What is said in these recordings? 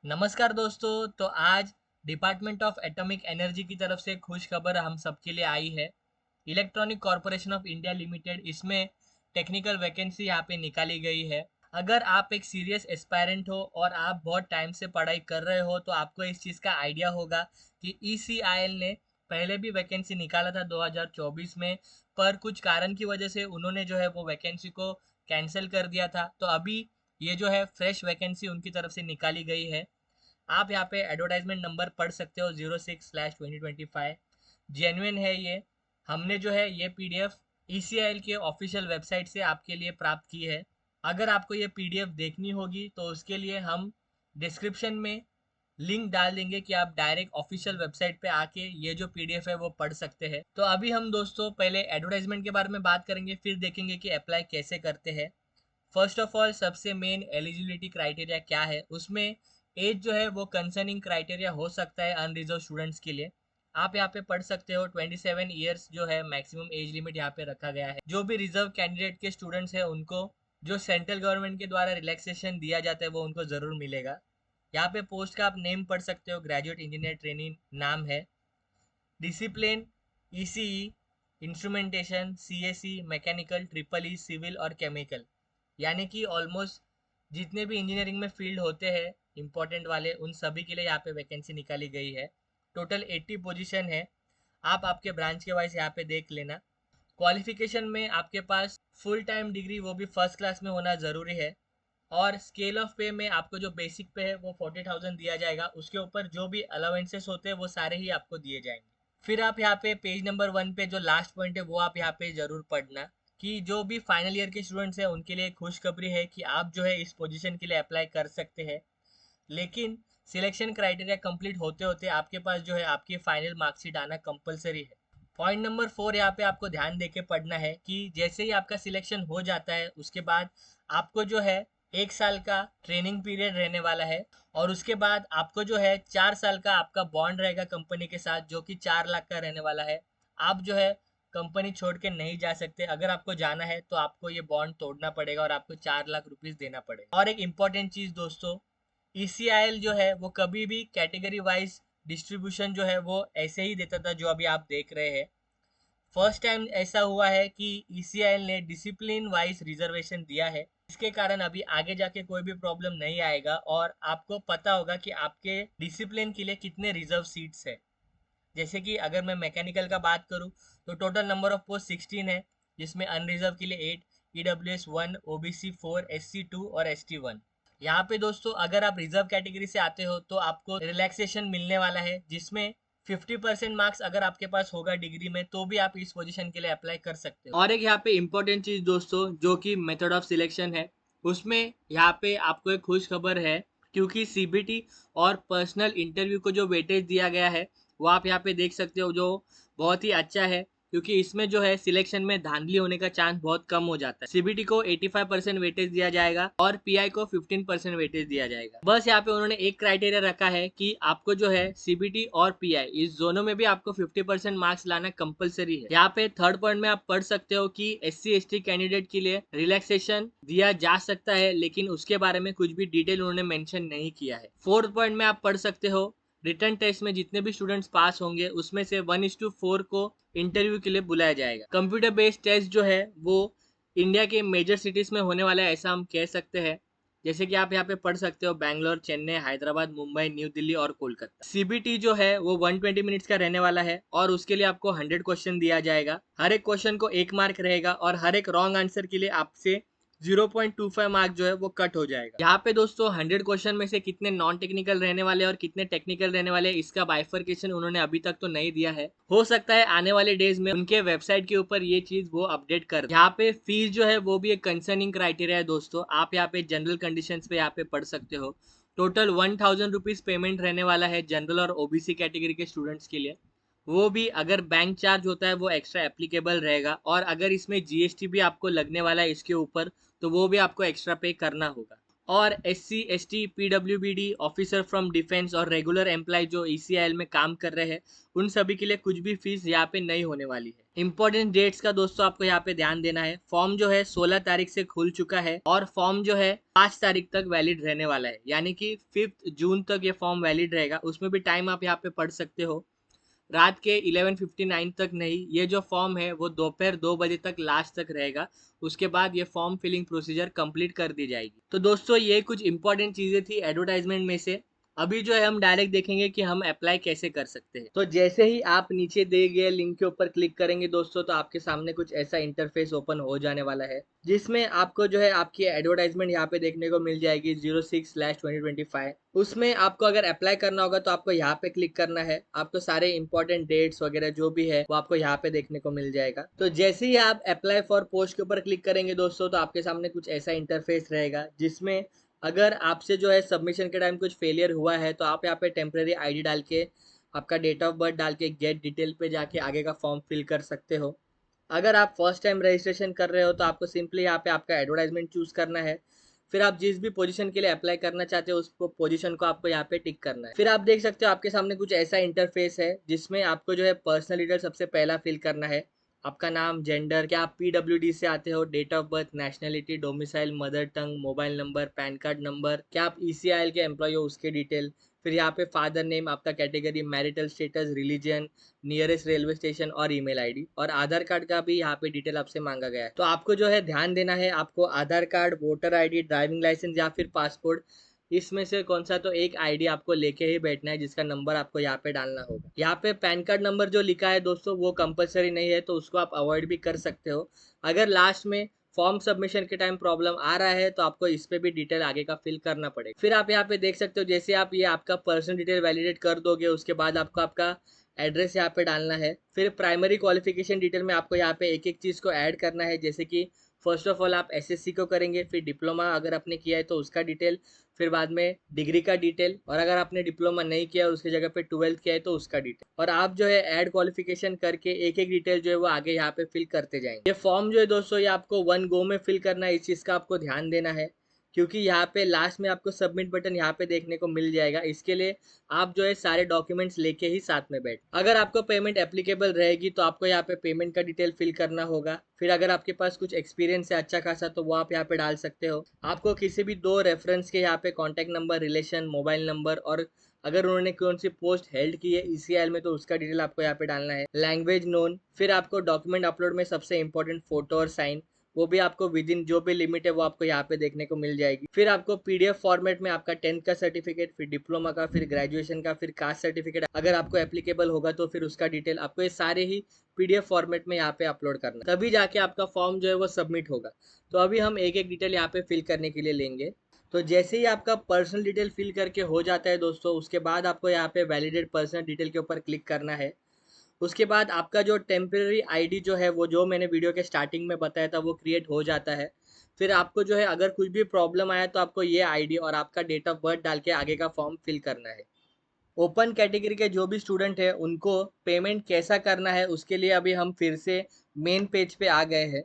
नमस्कार दोस्तों। तो आज डिपार्टमेंट ऑफ एटॉमिक एनर्जी की तरफ से खुश खबर हम सबके लिए आई है। Electronic corporation of India limited, इसमें टेक्निकल वैकेंसी यहाँ पे निकाली गई है। अगर आप एक सीरियस एस्पायरेंट हो और आप बहुत टाइम से पढ़ाई कर रहे हो तो आपको इस चीज़ का आइडिया होगा कि ECIL ने पहले भी वैकेंसी निकाला था 2024 में, पर कुछ कारण की वजह से उन्होंने जो है वो वैकेंसी को कैंसिल कर दिया था। तो अभी ये जो है फ्रेश वैकेंसी उनकी तरफ से निकाली गई है। आप यहाँ पे एडवर्टाइजमेंट नंबर पढ़ सकते हो 06/2025। जेन्युइन है ये। हमने जो है ये पीडीएफ ECIL के ऑफिशियल वेबसाइट से आपके लिए प्राप्त की है। अगर आपको ये पीडीएफ देखनी होगी तो उसके लिए हम डिस्क्रिप्शन में लिंक डाल देंगे कि आप डायरेक्ट ऑफिशियल वेबसाइट पे आके ये जो पीडीएफ है वो पढ़ सकते हैं। तो अभी हम दोस्तों पहले एडवर्टाइजमेंट के बारे में बात करेंगे, फिर देखेंगे कि अप्लाई कैसे करते हैं। फर्स्ट ऑफ ऑल, सबसे मेन एलिजिबिलिटी क्राइटेरिया क्या है उसमें एज जो है वो कंसर्निंग क्राइटेरिया हो सकता है अनरिजर्व स्टूडेंट्स के लिए। आप यहाँ पे पढ़ सकते हो 27 ईयर्स जो है मैक्सिमम एज लिमिट यहाँ पे रखा गया है। जो भी रिजर्व कैंडिडेट के स्टूडेंट्स हैं उनको जो सेंट्रल गवर्नमेंट के द्वारा रिलैक्सेशन दिया जाता है वो उनको ज़रूर मिलेगा। यहाँ पे पोस्ट का आप नेम पढ़ सकते हो, ग्रेजुएट इंजीनियर ट्रेनिंग नाम है। Discipline ECE, instrumentation, CSE, mechanical, triple E, civil और केमिकल। यानी कि ऑलमोस्ट जितने भी इंजीनियरिंग में फील्ड होते हैं इंपॉर्टेंट वाले, उन सभी के लिए यहाँ पे वैकेंसी निकाली गई है। टोटल 80 पोजीशन है। आप आपके ब्रांच के वाइज यहाँ पे देख लेना। क्वालिफिकेशन में आपके पास फुल टाइम डिग्री वो भी फर्स्ट क्लास में होना ज़रूरी है। और स्केल ऑफ पे में आपको जो बेसिक पे है वो 40,000 दिया जाएगा। उसके ऊपर जो भी अलाउंसेस होते हैं वो सारे ही आपको दिए जाएंगे। फिर आप यहाँ पे पेज नंबर 1 पे जो लास्ट पॉइंट है वो आप यहाँ पे ज़रूर पढ़ना कि जो भी फाइनल ईयर के स्टूडेंट्स हैं उनके लिए खुशखबरी है कि आप जो है इस पोजीशन के लिए अप्लाई कर सकते हैं। लेकिन सिलेक्शन क्राइटेरिया कंप्लीट होते होते आपके पास जो है आपकी फाइनल मार्कशीट आना कंपलसरी है। पॉइंट नंबर 4 यहाँ पे आपको ध्यान देके पढ़ना है कि जैसे ही आपका सिलेक्शन हो जाता है उसके बाद आपको जो है 1 साल का ट्रेनिंग पीरियड रहने वाला है। और उसके बाद आपको जो है 4 साल का आपका बॉन्ड रहेगा कंपनी के साथ, जो कि 4 लाख का रहने वाला है। आप जो है कंपनी छोड़ के नहीं जा सकते। अगर आपको जाना है तो आपको ये बॉन्ड तोड़ना पड़ेगा और आपको 4 लाख रुपीज देना पड़ेगा। और एक इम्पॉर्टेंट चीज़ दोस्तों, ECIL जो है वो कभी भी कैटेगरी वाइज डिस्ट्रीब्यूशन जो है वो ऐसे ही देता था जो अभी आप देख रहे हैं। फर्स्ट टाइम ऐसा हुआ है कि ECIL ने डिसिप्लिन वाइज रिजर्वेशन दिया है। इसके कारण अभी आगे जाके कोई भी प्रॉब्लम नहीं आएगा और आपको पता होगा कि आपके डिसिप्लिन के लिए कितने रिजर्व सीट्स है। जैसे कि अगर मैं मैकेनिकल का बात करूँ तो टोटल नंबर ऑफ पोस्ट 16 है, जिसमें अनरिजर्व के लिए 8, EWS 1, OBC 4, SC 2 और ST 1। यहाँ पे दोस्तों अगर आप रिजर्व कैटेगरी से आते हो तो आपको रिलैक्सेशन मिलने वाला है, जिसमें 50% मार्क्स अगर आपके पास होगा डिग्री में तो भी आप इस पोजीशन के लिए अप्लाई कर सकते हो। और एक यहाँ पे इम्पोर्टेंट चीज़ दोस्तों जो कि मेथड ऑफ सिलेक्शन है, उसमें यहाँ पे आपको एक खुश खबर है, क्योंकि CBT और पर्सनल इंटरव्यू को जो वेटेज दिया गया है वो आप यहाँ पे देख सकते हो, जो बहुत ही अच्छा है। क्योंकि इसमें जो है सिलेक्शन में धांधली होने का चांस बहुत कम हो जाता है। CBT को 85% वेटेज दिया जाएगा और PI को 15% वेटेज दिया जाएगा। बस यहाँ पे उन्होंने एक क्राइटेरिया रखा है कि आपको जो है CBT और PI इस दोनों में भी आपको 50% मार्क्स लाना कंपलसरी है। यहाँ पे थर्ड पॉइंट में आप पढ़ सकते हो कि SC ST कैंडिडेट के लिए रिलैक्सेशन दिया जा सकता है, लेकिन उसके बारे में कुछ भी डिटेल उन्होंने मेंशन नहीं किया है। फोर्थ पॉइंट में आप पढ़ सकते हो रिटर्न टेस्ट में जितने भी स्टूडेंट्स पास होंगे उसमें से 1:4 को इंटरव्यू के लिए बुलाया जाएगा। कंप्यूटर बेस्ड टेस्ट जो है वो इंडिया के मेजर सिटीज में होने वाला है, ऐसा हम कह सकते हैं। जैसे कि आप यहाँ पे पढ़ सकते हो बैंगलोर, चेन्नई, हैदराबाद, मुंबई, न्यू दिल्ली और कोलकाता। CBT जो है वो 120 मिनट्स का रहने वाला है और उसके लिए आपको 100 क्वेश्चन दिया जाएगा। हर एक क्वेश्चन को 1 मार्क रहेगा और हर एक रॉन्ग आंसर के लिए आपसे 0.25 मार्क जो है वो कट हो जाएगा। यहाँ पे दोस्तों 100 क्वेश्चन में से कितने नॉन टेक्निकल रहने वाले और कितने टेक्निकल रहने वाले इसका बाइफर्केशन उन्होंने अभी तक तो नहीं दिया है। हो सकता है आने वाले डेज में उनके वेबसाइट के ऊपर ये चीज वो अपडेट कर। यहाँ पे फीस जो है वो भी एक कंसर्निंग क्राइटेरिया है दोस्तों। आप यहाँ पे जनरल कंडीशन पे यहाँ पे पढ़ सकते हो। टोटल 1000 रुपीज पेमेंट रहने वाला है जनरल और OBC कैटेगरी के स्टूडेंट्स के लिए। वो भी अगर बैंक चार्ज होता है वो एक्स्ट्रा एप्लीकेबल रहेगा, और अगर इसमें GST भी आपको लगने वाला है इसके ऊपर तो वो भी आपको एक्स्ट्रा पे करना होगा। और SC ST PWBD officer from defence और रेगुलर एम्प्लॉय जो ECIL में काम कर रहे हैं, उन सभी के लिए कुछ भी फीस यहाँ पे नहीं होने वाली है। इंपॉर्टेंट डेट्स का दोस्तों आपको यहाँ पे ध्यान देना है। फॉर्म जो है 16 तारीख से खुल चुका है और फॉर्म जो है 5 तारीख तक वैलिड रहने वाला है, यानी कि 5 जून तक ये फॉर्म वैलिड रहेगा। उसमें भी टाइम आप यहाँ पे पढ़ सकते हो, रात के 11:59 तक नहीं। ये जो फॉर्म है वो दोपहर 2 बजे तक लास्ट तक रहेगा। उसके बाद ये फॉर्म फिलिंग प्रोसीजर कंप्लीट कर दी जाएगी। तो दोस्तों ये कुछ इंपॉर्टेंट चीज़ें थी एडवर्टाइजमेंट में से। अभी जो है हम डायरेक्ट देखेंगे कि हम अप्लाई कैसे कर सकते हैं। तो जैसे ही आप नीचे दिए गए लिंक के ऊपर क्लिक करेंगे दोस्तों, तो आपके सामने कुछ ऐसा इंटरफेस ओपन हो जाने वाला है, जिसमें आपको जो है आपकी एडवर्टाइजमेंट यहाँ पे देखने को मिल जाएगी 06/2025। उसमें आपको अगर अप्लाई करना होगा तो आपको यहाँ पे क्लिक करना है। आपको सारे इंपॉर्टेंट डेट्स वगैरह जो भी है वो आपको यहाँ पे देखने को मिल जाएगा। तो जैसे ही आप अप्लाई फॉर पोस्ट के ऊपर क्लिक करेंगे दोस्तों, तो आपके सामने कुछ ऐसा इंटरफेस रहेगा, जिसमें अगर आपसे जो है सबमिशन के टाइम कुछ फेलियर हुआ है तो आप यहाँ पे टेम्प्रेरी ID डाल के, आपका डेट ऑफ बर्थ डाल के गेट डिटेल पे जाके आगे का फॉर्म फिल कर सकते हो। अगर आप फर्स्ट टाइम रजिस्ट्रेशन कर रहे हो तो आपको सिंपली यहाँ पे आपका एडवर्टाइजमेंट चूज करना है। फिर आप जिस भी पोजीशन के लिए अप्लाई करना चाहते हो उस पोजीशन को आपको यहाँ पे टिक करना है। फिर आप देख सकते हो आपके सामने कुछ ऐसा इंटरफेस है, जिसमें आपको जो है पर्सनल डिटेल सबसे पहला फिल करना है। आपका नाम, जेंडर, क्या आप PWD से आते हो, date of birth, nationality, domicile, mother tongue, mobile number, PAN card number, क्या आप ECIL के एम्प्लॉय हो उसके डिटेल। फिर यहाँ पे फादर नेम, आपका category, marital status, religion, nearest railway station और ईमेल ID, और आधार कार्ड का भी यहाँ पे डिटेल आपसे मांगा गया है। तो आपको जो है ध्यान देना है, आपको Aadhaar card, voter ID, driving licence या फिर पासपोर्ट, इसमें से कौन सा तो एक ID आपको लेके ही बैठना है, जिसका नंबर आपको यहाँ पे डालना होगा। यहाँ पे पैन कार्ड नंबर जो लिखा है दोस्तों वो कंपलसरी नहीं है, तो उसको आप अवॉइड भी कर सकते हो। अगर लास्ट में फॉर्म सबमिशन के टाइम प्रॉब्लम आ रहा है तो आपको इस पे भी डिटेल आगे का फिल करना पड़ेगा। फिर आप यहाँ पे देख सकते हो, जैसे आप ये आपका पर्सनल डिटेल वैलिडेट कर दोगे, उसके बाद आपको आपका एड्रेस यहाँ पे डालना है। फिर प्राइमरी क्वालिफिकेशन डिटेल में आपको यहाँ पे एक एक चीज़ को ऐड करना है, जैसे कि फर्स्ट ऑफ ऑल आप SSC को करेंगे, फिर डिप्लोमा अगर आपने किया है तो उसका डिटेल, फिर बाद में डिग्री का डिटेल, और अगर आपने डिप्लोमा नहीं किया और उसकी जगह पे 12th किया है तो उसका डिटेल। और आप जो है ऐड क्वालिफिकेशन करके एक एक डिटेल जो है वो आगे यहाँ पे फिल करते जाएंगे। ये फॉर्म जो है दोस्तों ये आपको 1 गो में फिल करना है, इस चीज़ का आपको ध्यान देना है, क्योंकि यहाँ पे लास्ट में आपको सबमिट बटन यहाँ पे देखने को मिल जाएगा। इसके लिए आप जो है सारे डॉक्यूमेंट्स लेके ही साथ में बैठ। अगर आपको पेमेंट एप्लीकेबल रहेगी तो आपको यहाँ पे पेमेंट का डिटेल फिल करना होगा। फिर अगर आपके पास कुछ एक्सपीरियंस है अच्छा खासा तो वो आप यहाँ पे डाल सकते हो। आपको किसी भी 2 रेफरेंस के यहाँ पे contact number, relation, mobile number, और अगर उन्होंने कौन सी पोस्ट हेल्ड की है ECIL में तो उसका डिटेल आपको यहाँ पे डालना है। लैंग्वेज नोन, फिर आपको डॉक्यूमेंट अपलोड में सबसे इंपॉर्टेंट फोटो और साइन, वो भी आपको विद इन जो भी लिमिट है वो आपको यहाँ पे देखने को मिल जाएगी। फिर आपको PDF फॉर्मेट में आपका 10th का सर्टिफिकेट, फिर डिप्लोमा का, फिर ग्रेजुएशन का, फिर कास्ट सर्टिफिकेट अगर आपको एप्लीकेबल होगा तो फिर उसका डिटेल आपको ये सारे ही PDF फॉर्मेट में यहाँ पे अपलोड करना, तभी जाके आपका फॉर्म जो है वो सबमिट होगा। तो अभी हम एक एक डिटेल यहाँ पे फिल करने के लिए लेंगे। तो जैसे ही आपका पर्सनल डिटेल फिल करके हो जाता है दोस्तों, उसके बाद आपको यहाँ पे वैलिडेट पर्सनल डिटेल के ऊपर क्लिक करना है। उसके बाद आपका जो टेम्परेरी ID जो है वो जो मैंने वीडियो के स्टार्टिंग में बताया था वो क्रिएट हो जाता है। फिर आपको जो है अगर कुछ भी प्रॉब्लम आया तो आपको ये ID और आपका डेट ऑफ बर्थ डाल के आगे का फॉर्म फिल करना है। ओपन कैटेगरी के जो भी स्टूडेंट है उनको पेमेंट कैसा करना है उसके लिए अभी हम फिर से मेन पेज पे आ गए हैं।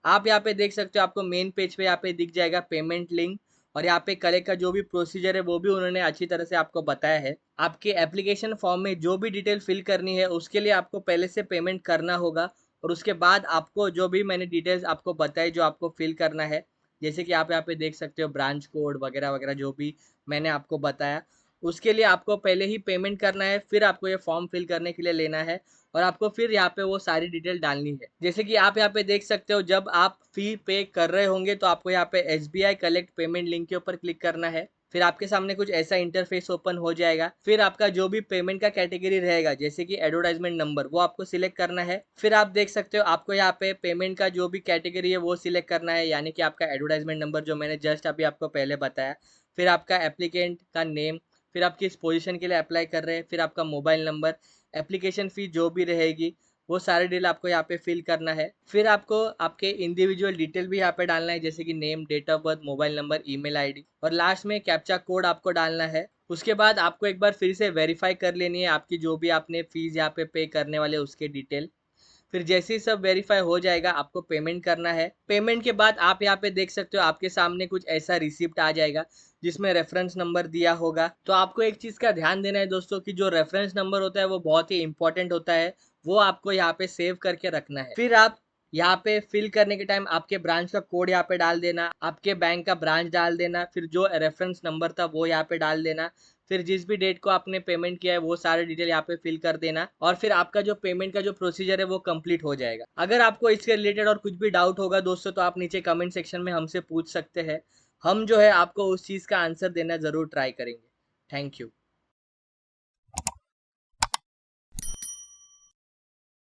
आप यहाँ पे देख सकते हो, आपको मेन पेज पे यहाँ पे दिख जाएगा पेमेंट लिंक, और यहाँ पे कलेक्ट का जो भी प्रोसीजर है वो भी उन्होंने अच्छी तरह से आपको बताया है। आपके एप्लीकेशन फॉर्म में जो भी डिटेल फिल करनी है उसके लिए आपको पहले से पेमेंट करना होगा, और उसके बाद आपको जो भी मैंने डिटेल्स आपको बताई जो आपको फिल करना है, जैसे कि आप यहाँ पे देख सकते हो ब्रांच कोड वगैरह वगैरह जो भी मैंने आपको बताया, उसके लिए आपको पहले ही पेमेंट करना है। फिर आपको ये फॉर्म फिल करने के लिए लेना है और आपको फिर यहाँ पे वो सारी डिटेल डालनी है। जैसे कि आप यहाँ पे देख सकते हो, जब आप फी पे कर रहे होंगे तो आपको यहाँ पे SBI कलेक्ट पेमेंट लिंक के ऊपर क्लिक करना है। फिर आपके सामने कुछ ऐसा इंटरफेस ओपन हो जाएगा। फिर आपका जो भी पेमेंट का कैटेगरी रहेगा, जैसे कि एडवर्टाइजमेंट नंबर, वो आपको सिलेक्ट करना है। फिर आप देख सकते हो आपको यहाँ पे पेमेंट का जो भी कैटेगरी है वो सिलेक्ट करना है, यानी कि आपका एडवर्टाइजमेंट नंबर जो मैंने जस्ट अभी आपको पहले बताया। फिर आपका एप्लीकेंट का नेम, फिर आप किस पोजीशन के लिए अप्लाई कर रहे हैं, फिर आपका मोबाइल नंबर, एप्लीकेशन फ़ी जो भी रहेगी वो सारे डिटेल आपको यहाँ पे फिल करना है। फिर आपको आपके इंडिविजुअल डिटेल भी यहाँ पे डालना है, जैसे कि name, date of birth, mobile number, email ID, और लास्ट में कैप्चा कोड आपको डालना है। उसके बाद आपको एक बार फिर से वेरीफाई कर लेनी है आपकी जो भी आपने फीस यहाँ पे करने वाले उसके डिटेल। फिर जैसे ही सब वेरीफाई हो जाएगा आपको पेमेंट करना है। पेमेंट के बाद आप यहाँ पे देख सकते हो आपके सामने कुछ ऐसा रिसिप्ट आ जाएगा जिसमें रेफरेंस नंबर दिया होगा। तो आपको एक चीज़ का ध्यान देना है दोस्तों कि जो रेफरेंस नंबर होता है वो बहुत ही इंपॉर्टेंट होता है, वो आपको यहाँ पे सेव करके रखना है। फिर आप यहाँ पे फिल करने के टाइम आपके ब्रांच का कोड यहाँ पे डाल देना, आपके बैंक का ब्रांच डाल देना, फिर जो रेफरेंस नंबर था वो यहाँ पे डाल देना, फिर जिस भी डेट को आपने पेमेंट किया है वो सारे डिटेल यहाँ पे फिल कर देना और फिर आपका जो पेमेंट का जो प्रोसीजर है वो कंप्लीट हो जाएगा। अगर आपको इसके रिलेटेड और कुछ भी डाउट होगा दोस्तों तो आप नीचे कमेंट सेक्शन में हमसे पूछ सकते हैं। हम जो है आपको उस चीज़ का आंसर देना ज़रूर ट्राई करेंगे। Thank you.